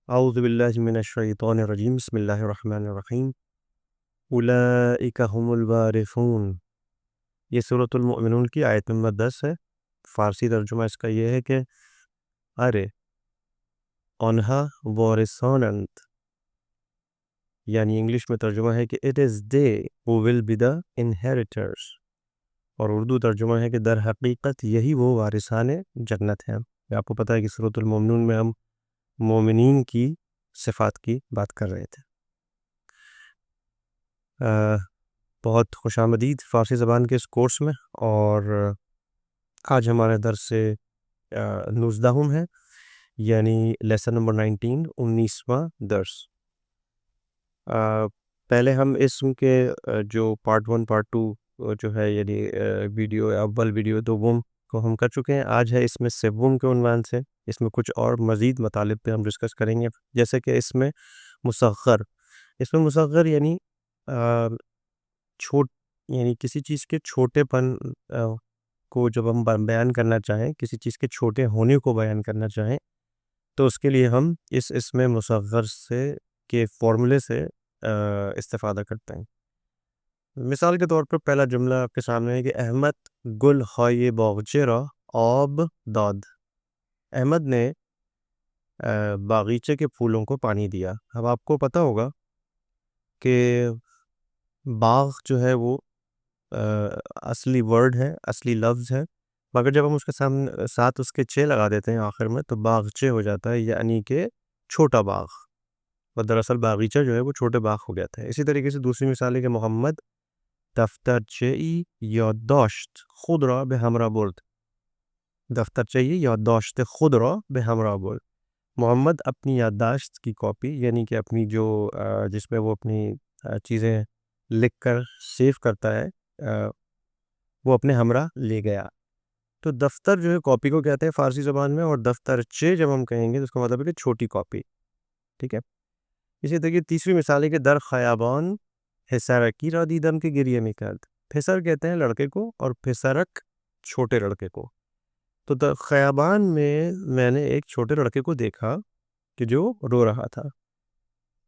اعوذ باللہ من الشیطان الرجیم، بسم اللہ الرحمن الرحیم۔ اولئک هم الوارثون، یہ سورۃ المؤمنون کی آیت نمبر 10 ہے۔ فارسی ترجمہ اس کا یہ ہے کہ ارے آنہا وارثانند، یعنی انگلش میں ترجمہ ہے کہ it is they who will be the inheritors، اور اردو ترجمہ ہے کہ در حقیقت یہی وہ وارثان جنت ہیں۔ آپ کو پتہ ہے کہ سورۃ المؤمنون میں ہم مومنین کی صفات کی بات کر رہے تھے۔ بہت خوش آمدید فارسی زبان کے اس کورس میں، اور آج ہمارا درس 19 ہے، یعنی لیسن نمبر 19، 19واں درس۔ پہلے ہم اسم کے جو پارٹ 1 پارٹ 2 جو ہے، یعنی ویڈیو اول ویڈیو دوم کو ہم کر چکے ہیں۔ آج ہے اس میں سوم کے عنوان سے، اس میں کچھ اور مزید مطالب پہ ہم ڈسکس کریں گے، جیسے کہ اس میں مصغر، اس میں مصغر یعنی یعنی کسی چیز کے چھوٹے پن کو جب ہم بیان کرنا چاہیں، کسی چیز کے چھوٹے ہونے کو بیان کرنا چاہیں، تو اس کے لیے ہم اس اسم مصغر سے کے فارمولے سے استفادہ کرتے ہیں۔ مثال کے طور پر پہلا جملہ آپ کے سامنے ہے کہ احمد گل های باغچه را آب داد، احمد نے باغیچے کے پھولوں کو پانی دیا۔ اب آپ کو پتہ ہوگا کہ باغ جو ہے وہ اصلی ورڈ ہے، اصلی لفظ ہے، مگر جب ہم اس کے ساتھ اس کے چے لگا دیتے ہیں آخر میں، تو باغچے ہو جاتا ہے، یعنی کہ چھوٹا باغ، اور دراصل باغیچہ جو ہے وہ چھوٹے باغ ہو گیا تھا۔ اسی طریقے سے دوسری مثال ہے کہ محمد دفترچه‌ای یادداشت خود را به همراه برد، دفترچه‌ای یادداشت خود را به همراه برد، محمد اپنی یادداشت کی کاپی، یعنی کہ اپنی جو جس میں وہ اپنی چیزیں لکھ کر سیو کرتا ہے، وہ اپنے ہمراہ لے گیا۔ تو دفتر جو ہے کاپی کو کہتے ہیں فارسی زبان میں، اور دفترچے جب ہم کہیں گے تو اس کا مطلب ہے کہ چھوٹی کاپی، ٹھیک ہے۔ اسی طریقے تیسری مثال ہے کہ در خیابان پسرکی را دیدم که گریه میکرد، پسر کہتے ہیں لڑکے کو، اور پسرک چھوٹے لڑکے کو۔ تو در خیابان میں نے ایک چھوٹے لڑکے کو دیکھا کہ جو رو رہا تھا۔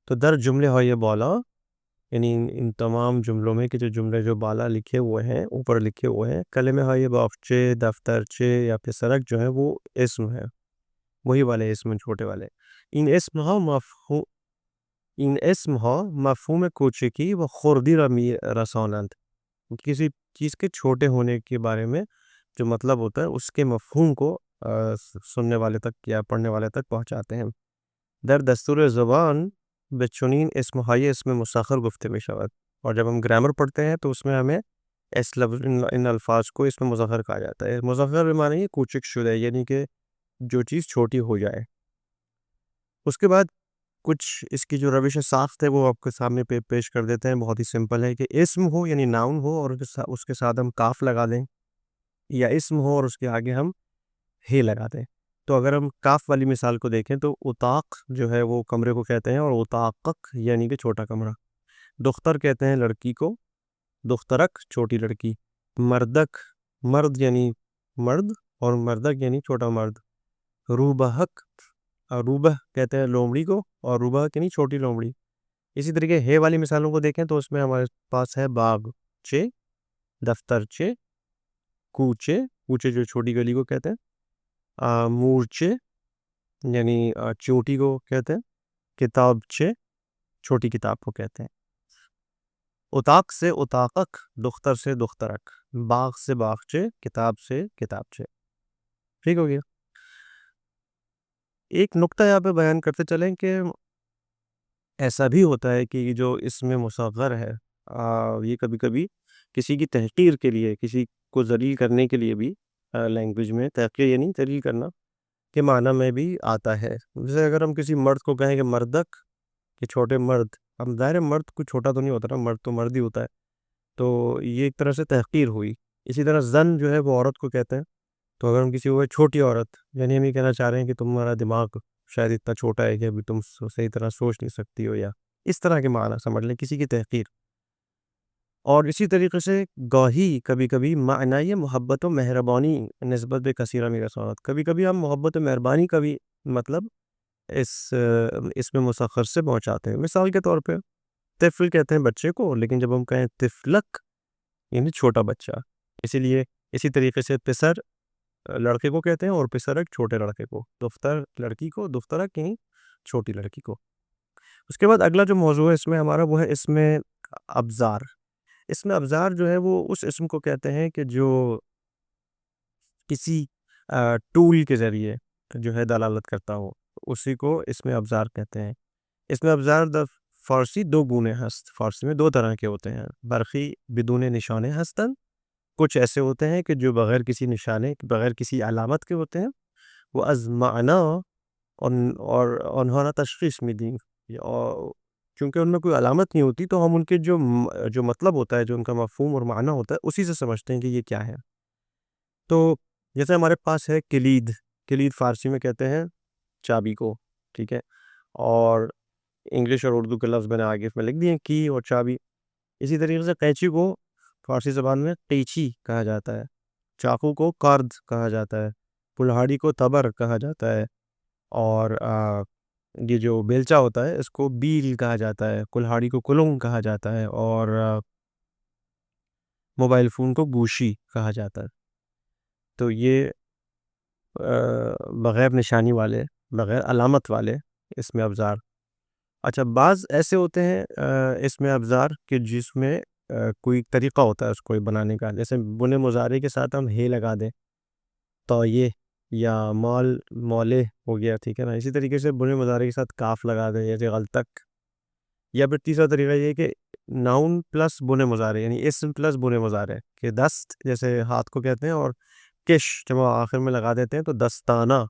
تو در جملے های بالا، یعنی ان تمام جملوں میں کہ جو جملے جو بالا لکھے ہوئے ہیں، اوپر لکھے ہوئے ہیں، کلمے های باغچے، دفترچے یا پسرک جو ہے وہ اسم ہے، وہی والے اسم چھوٹے والے۔ این اسم ها مفهوم کوچکی و خردی را می رسانند، کسی چیز کے چھوٹے ہونے کے بارے میں جو مطلب ہوتا ہے اس کے مفہوم کو سننے والے تک یا پڑھنے والے تک پہنچاتے ہیں۔ در دستور زبان به چنین اسم های اسم مصغر گفته می شود، اور جب ہم گرامر پڑھتے ہیں تو اس میں ہمیں ان الفاظ کو اسم مصغر کہا جاتا ہے۔ مصغر معنی ہے کوچک شدہ، یعنی کہ جو چیز چھوٹی ہو جائے۔ اس کے بعد کچھ اس کی جو روش ساخت ہے وہ آپ کے سامنے پیش کر دیتے ہیں۔ بہت ہی سمپل ہے کہ اسم ہو یعنی ناؤن ہو اور اس کے ساتھ ہم کاف لگا دیں، یا اسم ہو اور اس کے آگے ہم ہے لگا دیں۔ تو اگر ہم کاف والی مثال کو دیکھیں تو اتاق جو ہے وہ کمرے کو کہتے ہیں، اور اتاقک یعنی کہ چھوٹا کمرہ۔ دختر کہتے ہیں لڑکی کو، دخترک چھوٹی لڑکی۔ مردک مرد یعنی مرد، اور مردک یعنی چھوٹا مرد۔ روبہک، روبہ کہتے ہیں لومڑی کو، اور روبہ یعنی چھوٹی لومڑی۔ اسی طریقے ہے والی مثالوں کو دیکھیں تو اس میں ہمارے پاس ہے باغ چے، دفتر چے، کوچے، کوچے جو چھوٹی گلی کو کہتے ہیں، مورچے یعنی چوٹی کو کہتے ہیں، کتاب چے چھوٹی کتاب کو کہتے ہیں۔ اتاق سے اتاقک، دختر سے دخترک، باغ سے باغچے، کتاب سے کتابچے۔ ٹھیک ہو گیا۔ ایک نقطہ یہاں پہ بیان کرتے چلیں کہ ایسا بھی ہوتا ہے کہ جو اسم مصغر ہے، یہ کبھی کبھی کسی کی تحقیر کے لیے، کسی کو ذلیل کرنے کے لیے بھی لینگویج میں تحقیر یعنی ذلیل کرنا کے معنی میں بھی آتا ہے۔ جیسے اگر ہم کسی مرد کو کہیں کہ مردک، کہ چھوٹے مرد، ہم ظاہر مرد کوئی چھوٹا تو نہیں ہوتا نا، مرد تو مرد ہی ہوتا ہے، تو یہ ایک طرح سے تحقیر ہوئی۔ اسی طرح زن جو ہے وہ عورت کو کہتے ہیں، تو اگر ہم کسی کو چھوٹی عورت، یعنی ہم یہ کہنا چاہ رہے ہیں کہ تمہارا دماغ شاید اتنا چھوٹا ہے کہ ابھی تم صحیح طرح سوچ نہیں سکتی ہو، یا اس طرح کے معنی سمجھ لیں کسی کی تحقیر۔ اور اسی طریقے سے گاہی کبھی کبھی معنی محبت و مہربانی نسبت بے کثیرہ میں رسالت، کبھی کبھی ہم محبت و مہربانی کا بھی مطلب اس اس میں مسخر سے پہنچاتے ہیں. مثال کے طور پہ طفل کہتے ہیں بچے کو، لیکن جب ہم کہیں طفلک یعنی چھوٹا بچہ، اسی لیے اسی طریقے سے پسر لڑکے کو کہتے ہیں اور پسرک چھوٹے لڑکے کو، دفتر لڑکی کو، دفترک یعنی چھوٹی لڑکی کو. اس کے بعد اگلا جو موضوع ہے اس میں ہمارا وہ ہے اس میں ابزار. اس میں ابزار جو ہے وہ اس اسم کو کہتے ہیں کہ جو کسی ٹول کے ذریعے جو ہے دلالت کرتا ہو، اسی کو اس میں ابزار کہتے ہیں. اس میں ابزار فارسی دو گونے ہست، فارسی میں دو طرح کے ہوتے ہیں. برخی بدون نشانے ہستن، کچھ ایسے ہوتے ہیں کہ جو بغیر کسی نشانے بغیر کسی علامت کے ہوتے ہیں. وہ از معنا اور انہوں نے تشخیص میں دی، اور چونکہ ان میں کوئی علامت نہیں ہوتی تو ہم ان کے جو مطلب ہوتا ہے، جو ان کا مفہوم اور معنی ہوتا ہے، اسی سے سمجھتے ہیں کہ یہ کیا ہے. تو جیسے ہمارے پاس ہے کلید. کلید فارسی میں کہتے ہیں چابی کو، ٹھیک ہے، اور انگلش اور اردو کے لفظ میں نے آگے اس میں لکھ دیے کی اور چابی. اسی طریقے سے قینچی کو فارسی زبان میں قیچی کہا جاتا ہے، چاقو کو کارد کہا جاتا ہے، کلہاڑی کو تبر کہا جاتا ہے، اور یہ جو بیلچا ہوتا ہے اس کو بیل کہا جاتا ہے، کلہاڑی کو کلنگ کہا جاتا ہے، اور موبائل فون کو گوشی کہا جاتا ہے. تو یہ بغیر نشانی والے، بغیر علامت والے اس میں ابزار. اچھا، بعض ایسے ہوتے ہیں اس میں ابزار کہ جس میں کوئی طریقہ ہوتا ہے اس کو بنانے کا. جیسے بنے مضارع کے ساتھ ہم ہے لگا دیں تو یہ، یا مولے ہو گیا، ٹھیک ہے نا. اسی طریقے سے بنے مضارع کے ساتھ کاف لگا دیں، جیسے غلطک. یا پھر تیسرا طریقہ یہ ہے کہ ناؤن پلس بنے مضارع یعنی اسم پلس بنے مضارع، کہ دست جیسے ہاتھ کو کہتے ہیں، اور کش جب ہم آخر میں لگا دیتے ہیں تو دستانہ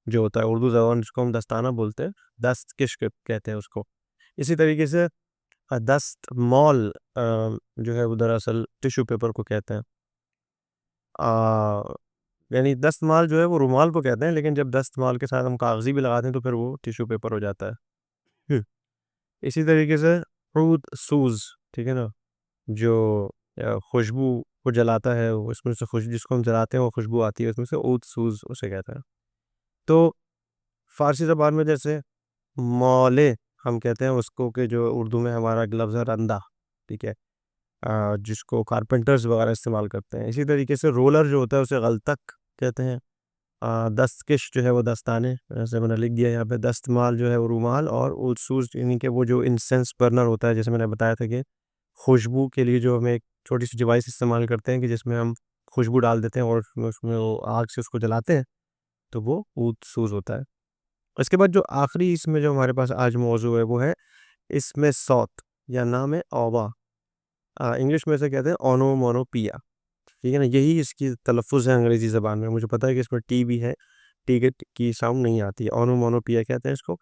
جو ہوتا ہے، اردو زبان جس کو ہم دستانہ بولتے ہیں، دست کش کہتے ہیں اس کو. اسی طریقے سے دست مال جو ہے وہ دراصل ٹیشو پیپر کو کہتے ہیں. یعنی دست مال جو ہے وہ رومال کو کہتے ہیں، لیکن جب دست مال کے ساتھ ہم کاغذی بھی لگاتے ہیں تو پھر وہ ٹیشو پیپر ہو جاتا ہے. اسی طریقے سے عود سوز، ٹھیک ہے نا، جو خوشبو کو جلاتا ہے، اس میں سے جس کو ہم جلاتے ہیں وہ خوشبو آتی ہے، اس میں سے عود سوز اسے کہتا ہے. تو فارسی زبان میں جیسے مولے ہم کہتے ہیں اس کو، کہ جو اردو میں ہمارا ایک لفظ ہے رندہ، ٹھیک ہے، جس کو کارپینٹرز وغیرہ استعمال کرتے ہیں. اسی طریقے سے رولر جو ہوتا ہے اسے غلطک کہتے ہیں. دستکش جو ہے وہ دستانے، جیسے میں نے لکھ دیا یہاں پہ. دستمال جو ہے وہ رومال، اور عود سوز یعنی کہ وہ جو انسینس برنر ہوتا ہے، جیسے میں نے بتایا تھا کہ خوشبو کے لیے جو ہم ایک چھوٹی سی ڈیوائس استعمال کرتے ہیں کہ جس میں ہم خوشبو ڈال دیتے ہیں اور اس میں وہ آگ سے اس کو جلاتے ہیں، تو وہ عود سوز ہوتا ہے. اس کے بعد جو آخری اس میں جو ہمارے پاس آج موضوع ہے وہ ہے اس میں صوت یا نام ہے اوبا. انگلش میں سے کہتے ہیں اونو مونو پیا، ٹھیک ہے نا. یہی اس کی تلفظ ہے انگریزی زبان میں. مجھے پتا ہے کہ اس میں ٹی بھی ہے، ٹکٹ کی ساؤنڈ نہیں آتی. اونو مونو پیا کہتے ہیں اس کو.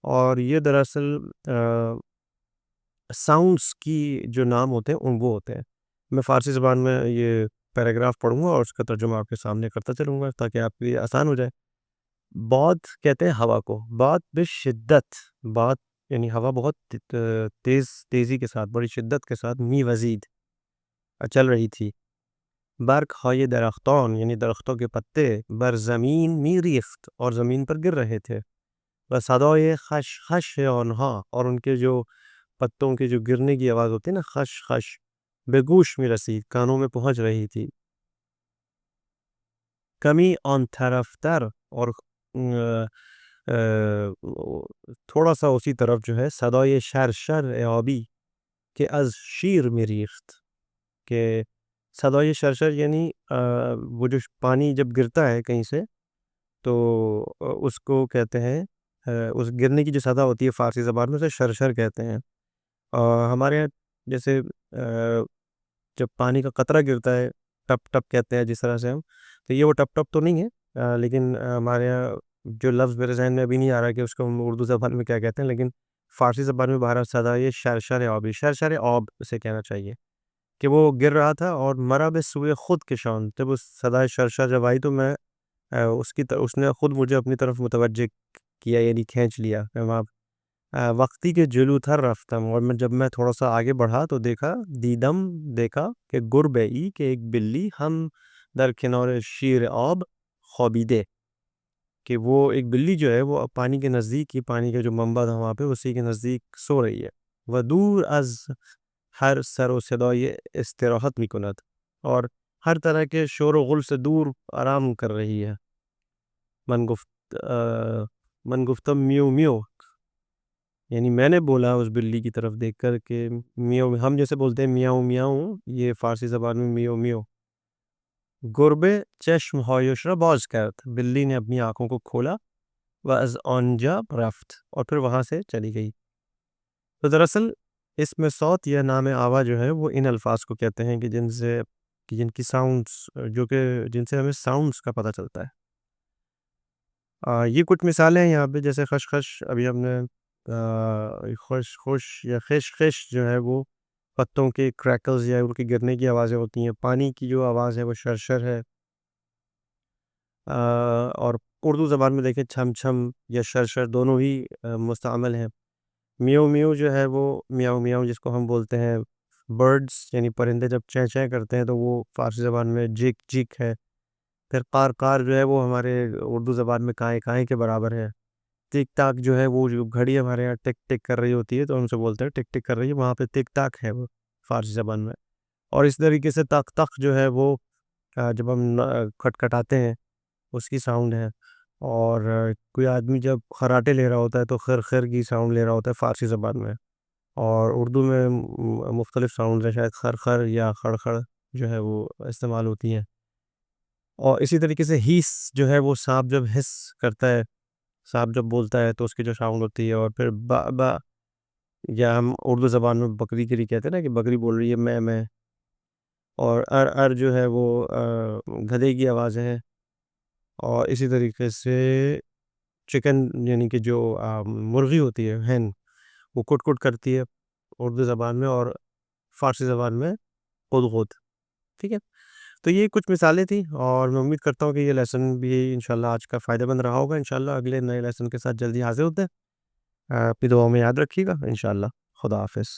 اور یہ دراصل ساؤنڈس کی جو نام ہوتے ہیں وہ ہوتے ہیں. میں فارسی زبان میں یہ پیراگراف پڑھوں گا اور اس کا ترجمہ آپ کے سامنے کرتا چلوں گا تاکہ آپ کے لیے آسان ہو جائے. باد کہتے ہیں ہوا کو، باد بشدت، باد یعنی ہوا بہت تیزی کے ساتھ، بڑی شدت کے ساتھ، می وزید چل رہی تھی. برق های درختان یعنی درختوں کے پتے، بر زمین می ریخت اور زمین پر گر رہے تھے. و صدای خش خش آنها اور ان کے جو پتوں کے جو گرنے کی آواز ہوتی ہے نا، خش خش، بے گوش می رسید کانوں میں پہنچ رہی تھی. کمی آن طرف تر اور تھوڑا سا اسی طرف جو ہے، صدای شرشر آبی کہ از شیر می ریخت، کہ صدای شرشر یعنی وہ جو پانی جب گرتا ہے کہیں سے تو اس کو کہتے ہیں، اس گرنے کی جو صدا ہوتی ہے فارسی زبان میں اسے شرشر کہتے ہیں. ہمارے یہاں جیسے جب پانی کا قطرہ گرتا ہے ٹپ ٹپ کہتے ہیں جس طرح سے ہم، تو یہ وہ ٹپ ٹپ تو نہیں ہے، لیکن ہمارے یہاں جو لفظ میرے ذہن میں ابھی نہیں آ رہا کہ اس کو ہم اردو زبان میں کیا کہتے ہیں، لیکن فارسی زبان میں بہرحال صدا یہ شرشر آبی، شرشر آب اسے کہنا چاہیے، کہ وہ گر رہا تھا. اور مرا بے سوئے خود کشان، جب اس صدای شرشر جب آئی تو میں اس نے خود مجھے اپنی طرف متوجہ کیا، یعنی کھینچ لیا. میں وقتی کے جلو تھر رفتم، اور جب میں تھوڑا سا آگے بڑھا تو دیکھا، دیدم دیکھا، کہ گربے کہ ایک بلی، ہم در کنار شیر آب خوابیدے، کہ وہ ایک بلی جو ہے وہ پانی کے نزدیک ہی، پانی کا جو منبع تھا وہاں پہ اسی کے نزدیک سو رہی ہے. وہ دور از ہر سر و صدای استراحت میکند، اور ہر طرح کے شور و غل سے دور آرام کر رہی ہے. من گفتم میو میو، یعنی میں نے بولا اس بلی کی طرف دیکھ کر کہ میو، ہم جیسے بولتے ہیں میاؤں میاؤں، یہ فارسی زبان میں میو میو. گربے چشم ہایش را باز کرد، بلی نے اپنی آنکھوں کو کھولا. و از آنجا رفت، اور پھر وہاں سے چلی گئی. تو دراصل اس میں صوت یا نام آوا جو ہے وہ ان الفاظ کو کہتے ہیں کہ جن کی ساؤنڈز، جو کہ جن سے ہمیں ساؤنڈز کا پتہ چلتا ہے. یہ کچھ مثالیں ہیں یہاں پہ، جیسے خشخش، ابھی ہم نے خوش خوش یا خش خش جو ہے وہ پتوں کے کریکلز یا ان کے گرنے کی آوازیں ہوتی ہیں. پانی کی جو آواز ہے وہ شرشر ہے. اور اردو زبان میں دیکھیں چھم چھم یا شرشر دونوں ہی مستعمل ہیں. میو میو جو ہے وہ میاؤ میاؤ جس کو ہم بولتے ہیں برڈز، یعنی پرندے جب چیں چیں کرتے ہیں تو وہ فارسی زبان میں جیک جیک ہے. پھر قار قار جو ہے وہ ہمارے اردو زبان میں کائیں کائیں کے برابر ہے. ٹک ٹاک جو ہے وہ جو گھڑی ہمارے یہاں ٹک ٹک کر رہی ہوتی ہے تو ہم سے بولتے ہیں ٹک ٹک کر رہی ہے، وہاں پہ ٹک ٹاک ہے وہ فارسی زبان میں. اور اس طریقے سے تک تک جو ہے وہ جب ہم کھٹکھٹاتے ہیں اس کی ساؤنڈ ہے. اور کوئی آدمی جب خراٹے لے رہا ہوتا ہے تو خر خر کی ساؤنڈ لے رہا ہوتا ہے فارسی زبان میں. اور اردو میں مختلف ساؤنڈ ہیں، شاید خر خر یا خڑ خڑ جو ہے وہ استعمال ہوتی ہیں. اور اسی طریقے سے ہیس جو ہے وہ سانپ جب ہس کرتا ہے، سانپ جب بولتا ہے تو اس کی جو ساؤنڈ ہوتی ہے. اور پھر با با، یا ہم اردو زبان میں بکری کے لیے کہتے ہیں نا کہ بکری بول رہی ہے میں. اور ار جو ہے وہ گدھے کی آواز ہے. اور اسی طریقے سے چکن، یعنی کہ جو مرغی ہوتی ہے ہین، وہ کٹ کٹ کرتی ہے اردو زبان میں، اور فارسی زبان میں غد غد. ٹھیک ہے، تو یہ کچھ مثالیں تھیں، اور میں امید کرتا ہوں کہ یہ لیسن بھی انشاءاللہ آج کا فائدہ مند رہا ہوگا. انشاءاللہ اگلے نئے لیسن کے ساتھ جلدی حاضر ہوتے ہیں. اپنی دعاؤں میں یاد رکھیے گا. انشاءاللہ. خدا حافظ.